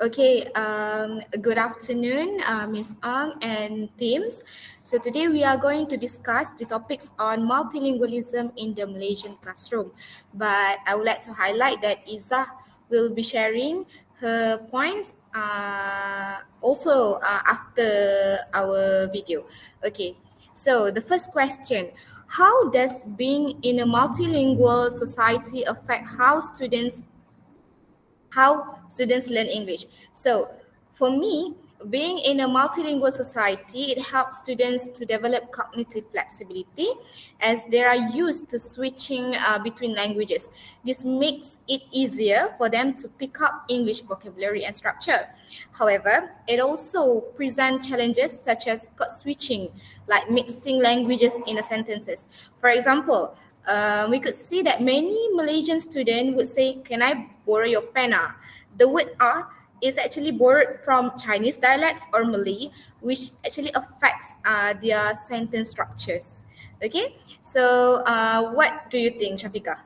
Okay, good afternoon, Ms. Ang and teams. So today we are going to discuss the topics on multilingualism in the Malaysian classroom. But I would like to highlight that Izzah will be sharing her points also after our video. Okay, so the first question, how does being in a multilingual society affect how students learn English? So, for me, being in a multilingual society, it helps students to develop cognitive flexibility as they are used to switching between languages. This makes it easier for them to pick up English vocabulary and structure. However, it also presents challenges such as code switching, like mixing languages in the sentences. For example, we could see that many Malaysian students would say, "Can I borrow your pen?" The word is actually borrowed from Chinese dialects or Malay, which actually affects their sentence structures. Okay, so what do you think, Syafiqah?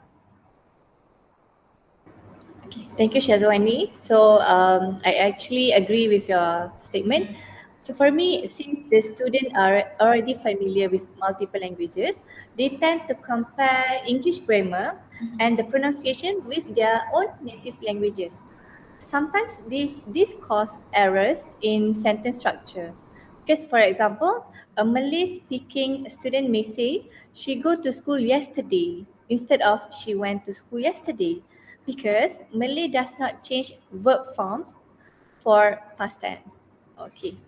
Thank you, Syazwanie. So I actually agree with your statement. So for me, since the students are already familiar with multiple languages, they tend to compare English grammar and the pronunciation with their own native languages. Sometimes this cause errors in sentence structure. Because for example, a Malay speaking student may say, she go to school yesterday instead of she went to school yesterday, because Malay does not change verb forms for past tense. Okay.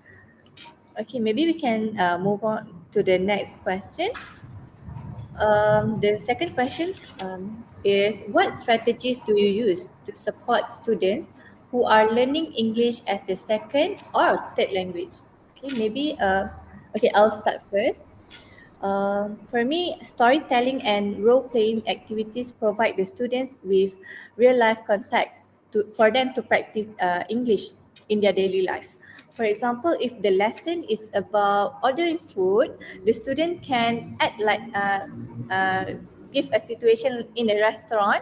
Okay, maybe we can move on to the next question. The second question is, what strategies do you use to support students who are learning English as the second or third language? Okay, maybe, okay, I'll start first. For me, storytelling and role-playing activities provide the students with real-life context for them to practice English in their daily life. For example, if the lesson is about ordering food, the student can uh, give a situation in a restaurant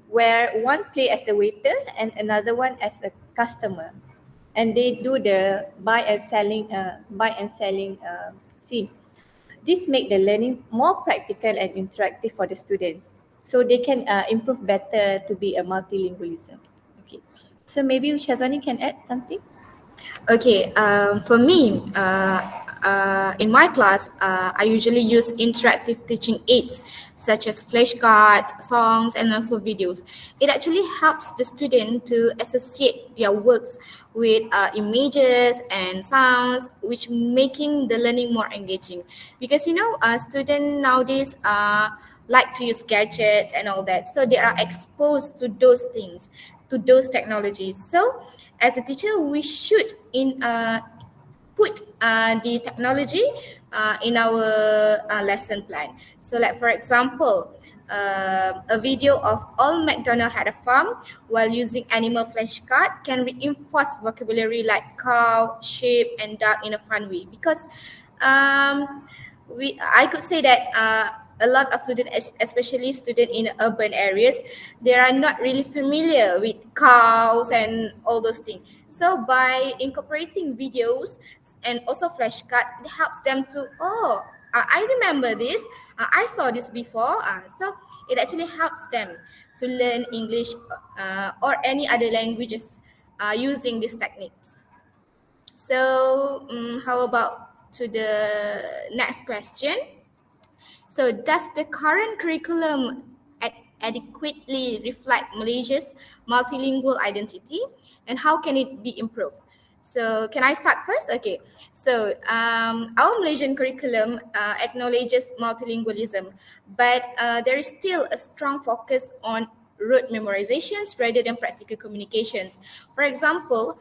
where one play as the waiter and another one as a customer, and they do the buy and selling scene. This make the learning more practical and interactive for the students, so they can improve better to be a multilingualism. Okay, so maybe Shazwani can add something. Okay, for me, in my class, I usually use interactive teaching aids such as flashcards, songs, and also videos. It actually helps the student to associate their works with images and sounds, which making the learning more engaging. Because students nowadays like to use gadgets and all that, so they are exposed to those things, to those technologies. So as a teacher, we should put the technology in our lesson plan. So, like for example, a video of all McDonald had a farm while using animal flashcard can reinforce vocabulary like cow, sheep, and duck in a fun way. Because I could say that a lot of students, especially students in urban areas, they are not really familiar with cows and all those things. So by incorporating videos and also flashcards, it helps them to, I remember this, I saw this before. So it actually helps them to learn English or any other languages using these techniques. So how about to the next question? So, does the current curriculum adequately reflect Malaysia's multilingual identity, and how can it be improved? So, can I start first? Okay. So, our Malaysian curriculum acknowledges multilingualism, but there is still a strong focus on rote memorizations rather than practical communications. For example,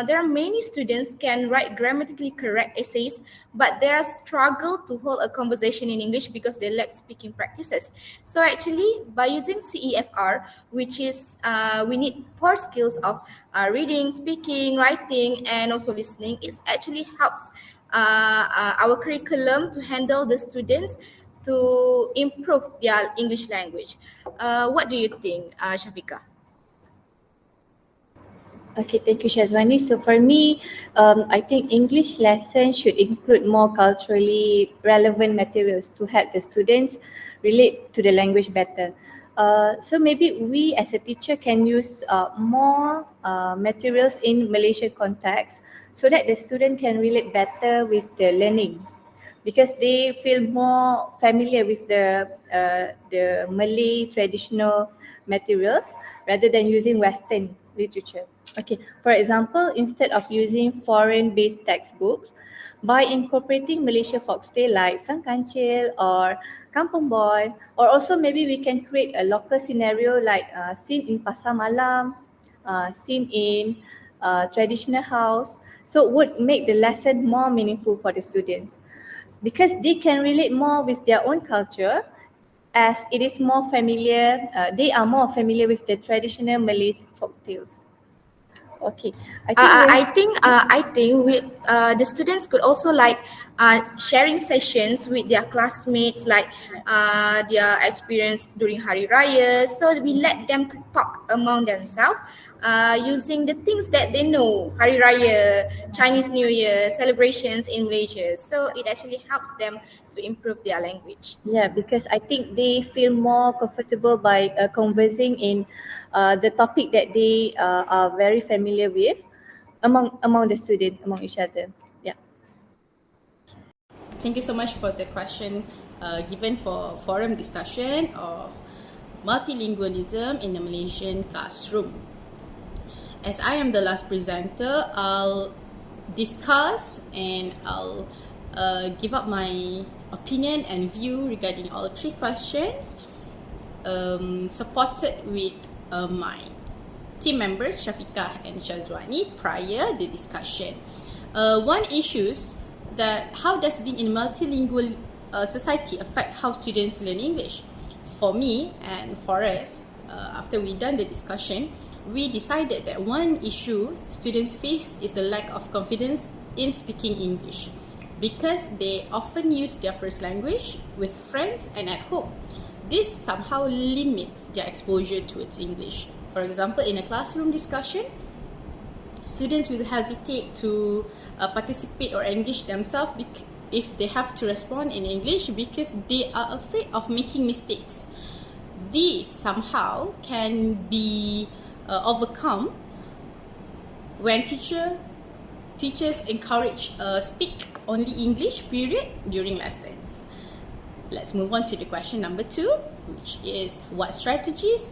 there are many students can write grammatically correct essays, but they are struggle to hold a conversation in English because they lack speaking practices. So actually, by using CEFR, which is we need 4 skills of reading, speaking, writing, and also listening, it actually helps our curriculum to handle the students to improve their English language. What do you think, Syafiqah? Okay, thank you, Syazwanie. So for me, I think English lessons should include more culturally relevant materials to help the students relate to the language better. So maybe we as a teacher can use more materials in Malaysian context so that the student can relate better with the learning, because they feel more familiar with the Malay traditional materials rather than using Western literature. Okay, for example, instead of using foreign-based textbooks, by incorporating Malaysia folktale like Sang Kancil or Kampung Boy, or also maybe we can create a local scenario like scene in Pasar Malam, scene in traditional house, so would make the lesson more meaningful for the students because they can relate more with their own culture as it is more familiar, they are more familiar with the traditional Malay folk tales. Okay, I think we have, I think we the students could also like sharing sessions with their classmates, like their experience during Hari Raya. So we let them to talk among themselves. Using the things that they know, Hari Raya, Chinese New Year, celebrations in Malaysia. So it actually helps them to improve their language. yeah, because I think they feel more comfortable by conversing in the topic that they are very familiar with among the student, among each other. Yeah. Thank you so much for the question given for forum discussion of multilingualism in the Malaysian classroom. As I am the last presenter, I'll discuss and I'll give up my opinion and view regarding all three questions, supported with my team members Syafiqah and Syazwanie prior the discussion. One issues that how does being in a multilingual society affect how students learn English? For me and for us, after we done the discussion, we decided that one issue students face is a lack of confidence in speaking English because they often use their first language with friends and at home. This somehow limits their exposure towards English. For example, in a classroom discussion, students will hesitate to participate or engage themselves if they have to respond in English because they are afraid of making mistakes. These somehow can be overcome when teachers encourage speak only English period during lessons. Let's move on to the question number 2, which is what strategies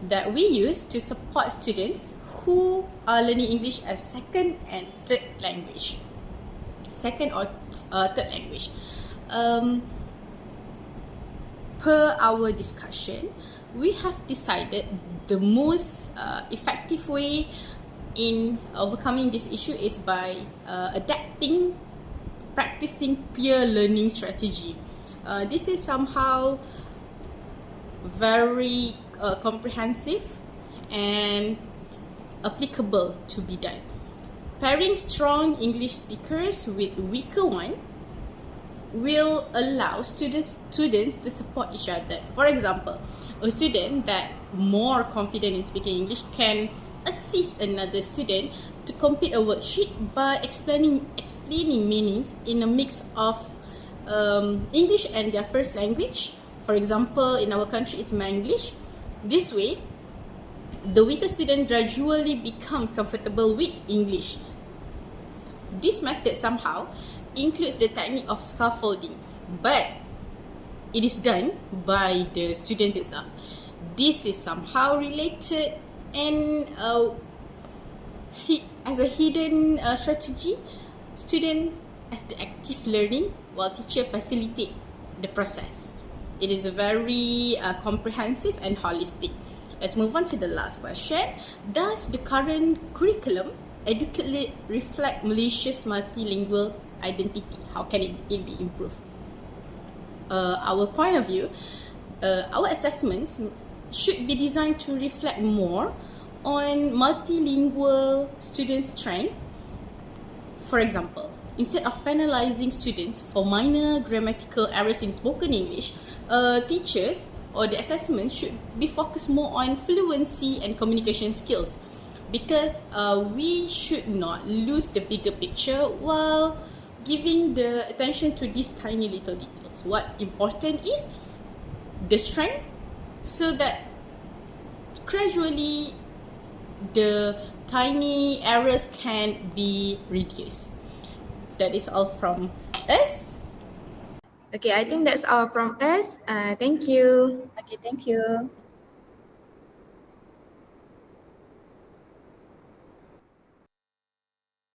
that we use to support students who are learning English as second and third language. Second or third language. Per our discussion, we have decided the most effective way in overcoming this issue is by practicing peer learning strategy. This is somehow very comprehensive and applicable to be done. Pairing strong English speakers with weaker one will allow students to support each other. For example, a student that more confident in speaking English can assist another student to complete a worksheet by explaining meanings in a mix of English and their first language. For example, in our country, it's Manglish. This way, the weaker student gradually becomes comfortable with English. This method somehow includes the technique of scaffolding, but it is done by the students itself. This is somehow related and as a hidden strategy, student as the active learning while teacher facilitate the process. It is very comprehensive and holistic. Let's move on to the last question. Does the current curriculum adequately reflect Malaysia's multilingual identity? How can it be improved? Our point of view, our assessments should be designed to reflect more on multilingual students' strength. For example, instead of penalizing students for minor grammatical errors in spoken English, teachers or the assessment should be focused more on fluency and communication skills. because we should not lose the bigger picture while giving the attention to these tiny little details. What important is the strength, so that gradually the tiny errors can be reduced. That is all from us. Okay, I think that's all from us. Thank you. Okay, thank you.